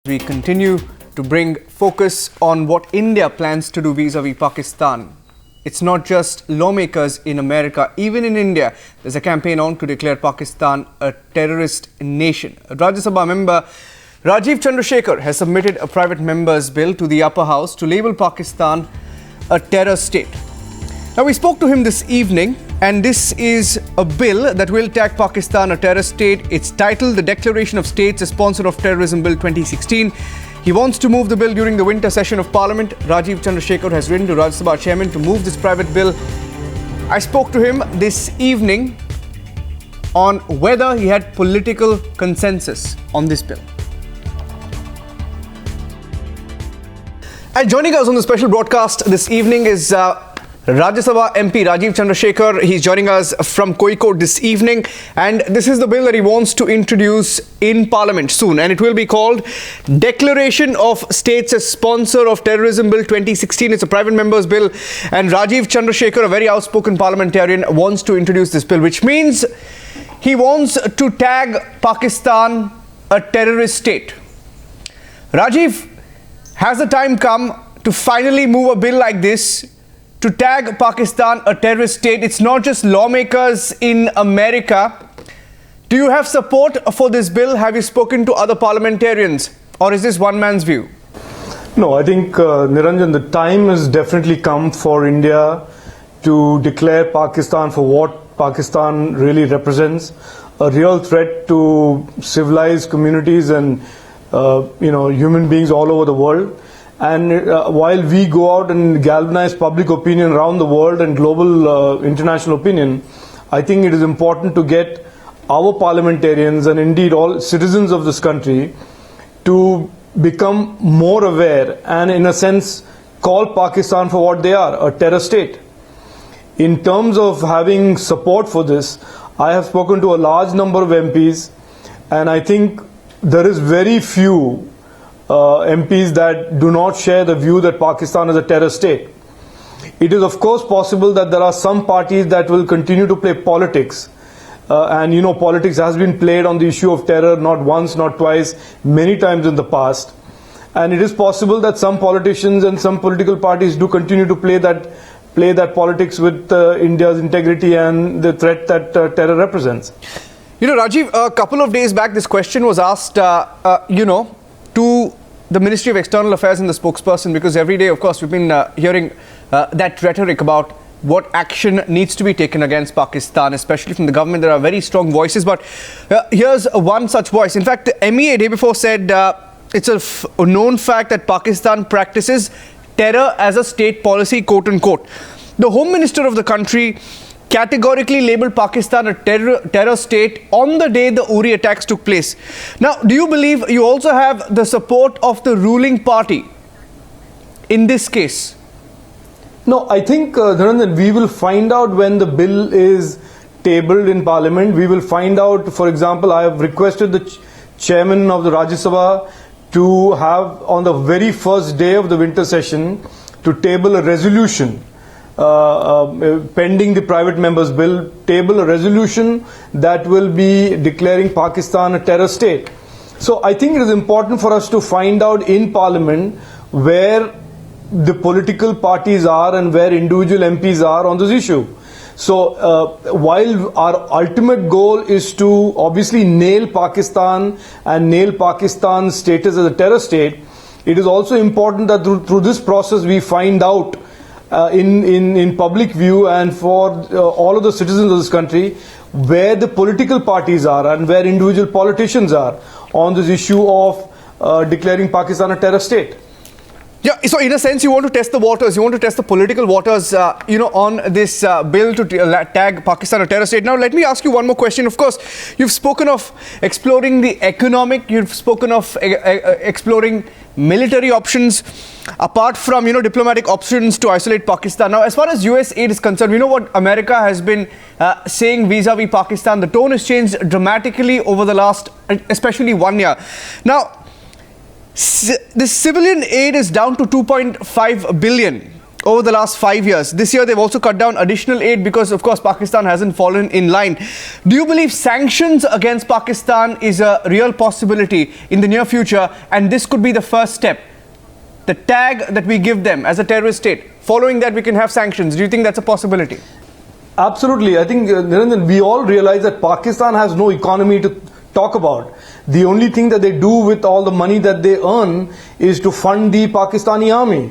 We continue to bring focus on what India plans to do vis-a-vis Pakistan. It's not just lawmakers in America. Even in India, there's a campaign on to declare Pakistan a terrorist nation. Rajya Sabha member Rajiv Chandrasekhar has submitted a private member's bill to the upper house to label Pakistan a terror state. Now, we spoke to him this evening, and this is a bill that will tag Pakistan a terror state. It's titled the Declaration of States, a sponsor of Terrorism Bill 2016. He wants to move the bill during the winter session of Parliament. Rajiv Chandrasekhar has written to Rajya Sabha chairman to move this private bill. I spoke to him this evening on whether he had political consensus on this bill. And joining us on the special broadcast this evening is Rajya Sabha MP Rajiv Chandrasekhar. He's joining us from Kozhikode this evening, and this is the bill that he wants to introduce in Parliament soon, and it will be called Declaration of States as Sponsor of Terrorism Bill 2016. It's a private member's bill, and Rajiv Chandrasekhar, a very outspoken parliamentarian, wants to introduce this bill, which means he wants to tag Pakistan a terrorist state. Rajiv, has the time come to finally move a bill like this to tag Pakistan a terrorist state? It's not just lawmakers in America. Do you have support for this bill? Have you spoken to other parliamentarians, or is this one man's view? No, I think, Niranjan, the time has definitely come for India to declare Pakistan for what Pakistan really represents, a real threat to civilized communities and human beings all over the world. And while we go out and galvanize public opinion around the world and global international opinion, I think it is important to get our parliamentarians and indeed all citizens of this country to become more aware and, in a sense, call Pakistan for what they are, a terror state. In terms of having support for this, I have spoken to a large number of MPs, and I think there is very few MPs that do not share the view that Pakistan is a terror state. It is of course possible that there are some parties that will continue to play politics, and politics has been played on the issue of terror not once, not twice, many times in the past, and it is possible that some politicians and some political parties do continue to play that politics with India's integrity and the threat that terror represents. Rajiv, a couple of days back, this question was asked, to the Ministry of External Affairs and the spokesperson, because every day, of course, we've been hearing that rhetoric about what action needs to be taken against Pakistan, especially from the government. There are very strong voices, but here's one such voice. In fact, the MEA day before said it's a known fact that Pakistan practices terror as a state policy, quote unquote. The Home Minister of the country categorically labelled Pakistan a terror state on the day the Uri attacks took place. Now, do you believe you also have the support of the ruling party in this case? No, I think, Dharanjan, we will find out when the bill is tabled in Parliament. We will find out, for example, I have requested the chairman of the Rajya Sabha to have, on the very first day of the winter session, to table a resolution pending the private member's bill, table a resolution that will be declaring Pakistan a terror state. So I think it is important for us to find out in Parliament where the political parties are and where individual MPs are on this issue. So while our ultimate goal is to obviously nail Pakistan and nail Pakistan's status as a terror state, it is also important that through this process we find out in public view and for all of the citizens of this country where the political parties are and where individual politicians are on this issue of declaring Pakistan a terror state. Yeah, so in a sense, you want to test the waters, you want to test the political waters, on this bill to tag Pakistan a terror state. Now, let me ask you one more question. Of course, you've spoken of exploring the economic, you've spoken of exploring military options, apart from, diplomatic options to isolate Pakistan. Now, as far as US aid is concerned, we know what America has been saying vis-a-vis Pakistan. The tone has changed dramatically over the last, especially 1 year. Now, the civilian aid is down to 2.5 billion. over the last 5 years. This year, they've also cut down additional aid because, of course, Pakistan hasn't fallen in line. Do you believe sanctions against Pakistan is a real possibility in the near future, and this could be the first step? The tag that we give them as a terrorist state. Following that, we can have sanctions. Do you think that's a possibility? Absolutely. I think, Niranjan, we all realize that Pakistan has no economy to talk about. The only thing that they do with all the money that they earn is to fund the Pakistani army,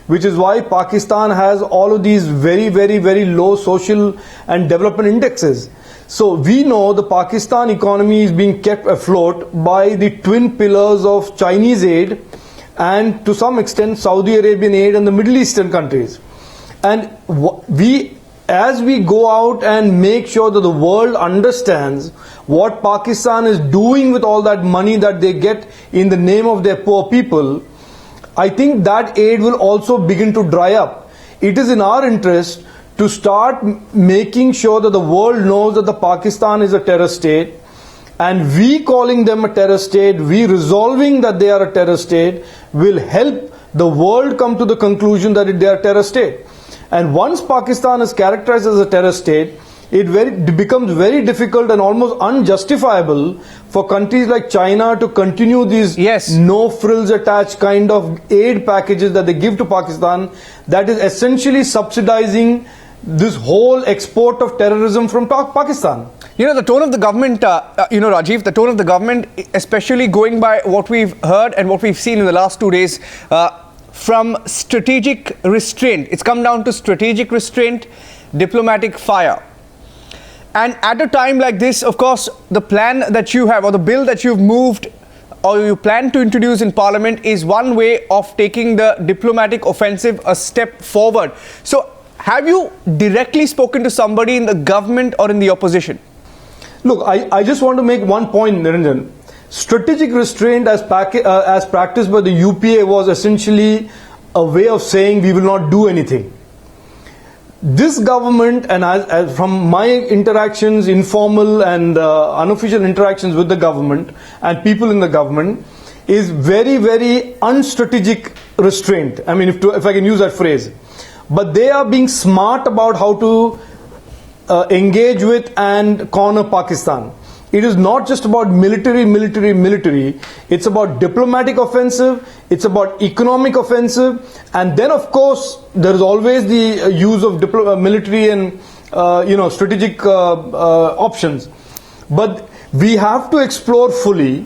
which is why Pakistan has all of these very, very, very low social and development indexes. So we know the Pakistan economy is being kept afloat by the twin pillars of Chinese aid and to some extent Saudi Arabian aid and the Middle Eastern countries. And as we go out and make sure that the world understands what Pakistan is doing with all that money that they get in the name of their poor people, I think that aid will also begin to dry up. It is in our interest to start making sure that the world knows that the Pakistan is a terror state, and we calling them a terror state, we resolving that they are a terror state, will help the world come to the conclusion that they are a terror state. And once Pakistan is characterized as a terror state, it becomes very difficult and almost unjustifiable for countries like China to continue these no frills attached kind of aid packages that they give to Pakistan, that is essentially subsidizing this whole export of terrorism from Pakistan. The tone of the government, Rajiv, the tone of the government, especially going by what we've heard and what we've seen in the last 2 days, from strategic restraint. It's come down to strategic restraint, diplomatic fire. And at a time like this, of course, the plan that you have or the bill that you've moved or you plan to introduce in Parliament is one way of taking the diplomatic offensive a step forward. So have you directly spoken to somebody in the government or in the opposition? Look, I just want to make one point, Niranjan. Strategic restraint as practiced by the UPA was essentially a way of saying we will not do anything. This government, and as from my interactions, informal and unofficial interactions with the government and people in the government, is very, very unstrategic restraint. I mean, if I can use that phrase. But they are being smart about how to engage with and corner Pakistan. It is not just about military. It's about diplomatic offensive. It's about economic offensive. And then, of course, there is always the use of military and, strategic options. But we have to explore fully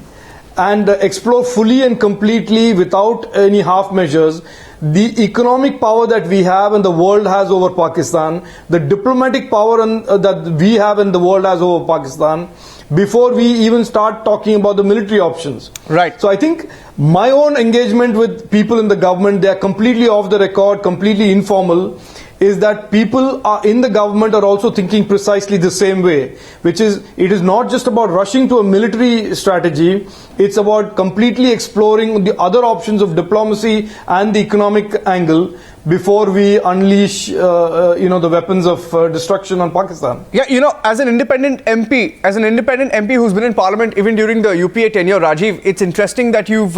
and completely without any half measures the economic power that we have and the world has over Pakistan, the diplomatic power that we have and the world has over Pakistan, before we even start talking about the military options. Right. So I think my own engagement with people in the government, they are completely off the record, completely informal, is that people in the government are also thinking precisely the same way, which is, it is not just about rushing to a military strategy, it's about completely exploring the other options of diplomacy and the economic angle before we unleash, the weapons of destruction on Pakistan. Yeah, as an independent MP who's been in Parliament even during the UPA tenure, Rajiv, it's interesting that you've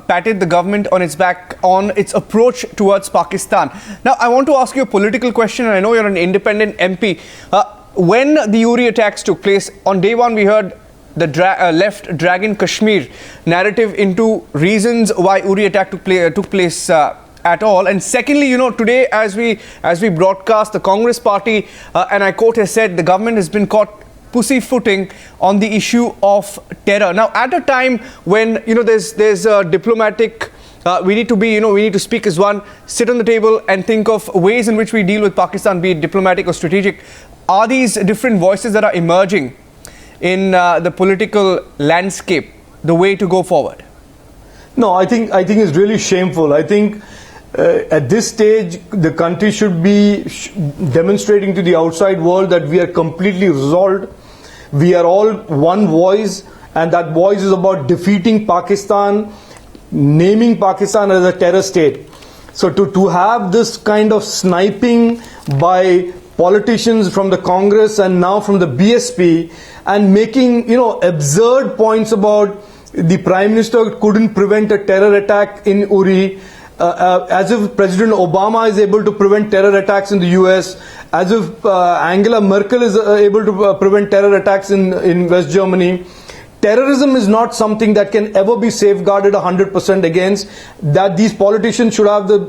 patted the government on its back on its approach towards Pakistan. Now, I want to ask you a political question, and I know you're an independent MP. When the Uri attacks took place, on day one we heard the left dragging Kashmir narrative into reasons why Uri attack took place at all. And secondly, today as we broadcast, the Congress party, and I quote, has said the government has been caught pussyfooting on the issue of terror. Now, at a time when there's a diplomatic, we need to speak as one, sit on the table and think of ways in which we deal with Pakistan, be it diplomatic or strategic. Are these different voices that are emerging in the political landscape the way to go forward? No, I think it's really shameful. I think at this stage, the country should be demonstrating to the outside world that we are completely resolved. We are all one voice, and that voice is about defeating Pakistan, naming Pakistan as a terror state. So to have this kind of sniping by politicians from the Congress and now from the BSP and making, absurd points about the Prime Minister couldn't prevent a terror attack in Uri, as if President Obama is able to prevent terror attacks in the US, as if Angela Merkel is able to prevent terror attacks in West Germany. Terrorism is not something that can ever be safeguarded 100% against, that these politicians should have the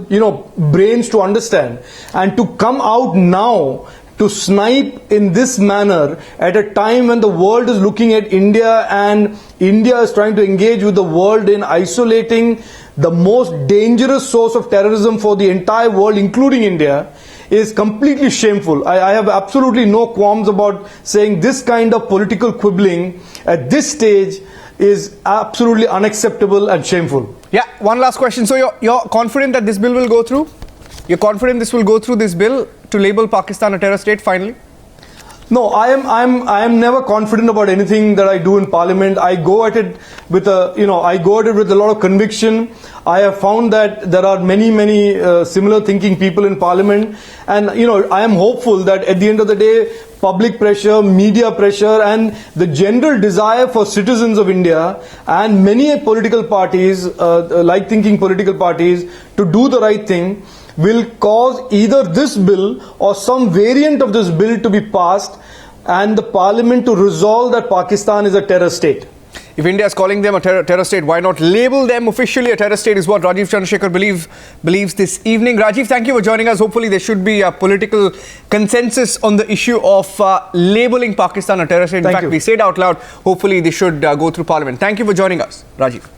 brains to understand. And to come out now to snipe in this manner at a time when the world is looking at India and India is trying to engage with the world in isolating the most dangerous source of terrorism for the entire world, including India, is completely shameful. I have absolutely no qualms about saying this kind of political quibbling at this stage is absolutely unacceptable and shameful. Yeah, one last question. So you're confident that this bill will go through? You're confident this will go through, this bill to label Pakistan a terror state finally? No, I am never confident about anything that I do in Parliament. I go at it with a lot of conviction. I have found that there are many similar thinking people in Parliament, and I am hopeful that at the end of the day, public pressure, media pressure, and the general desire for citizens of India and many political parties, like thinking political parties, to do the right thing will cause either this bill or some variant of this bill to be passed and the Parliament to resolve that Pakistan is a terror state. If India is calling them a terror state, why not label them officially a terror state, is what Rajiv Chandrasekhar believes this evening. Rajiv, thank you for joining us. Hopefully there should be a political consensus on the issue of labeling Pakistan a terror state. In fact, we said out loud, hopefully this should go through Parliament. Thank you for joining us, Rajiv.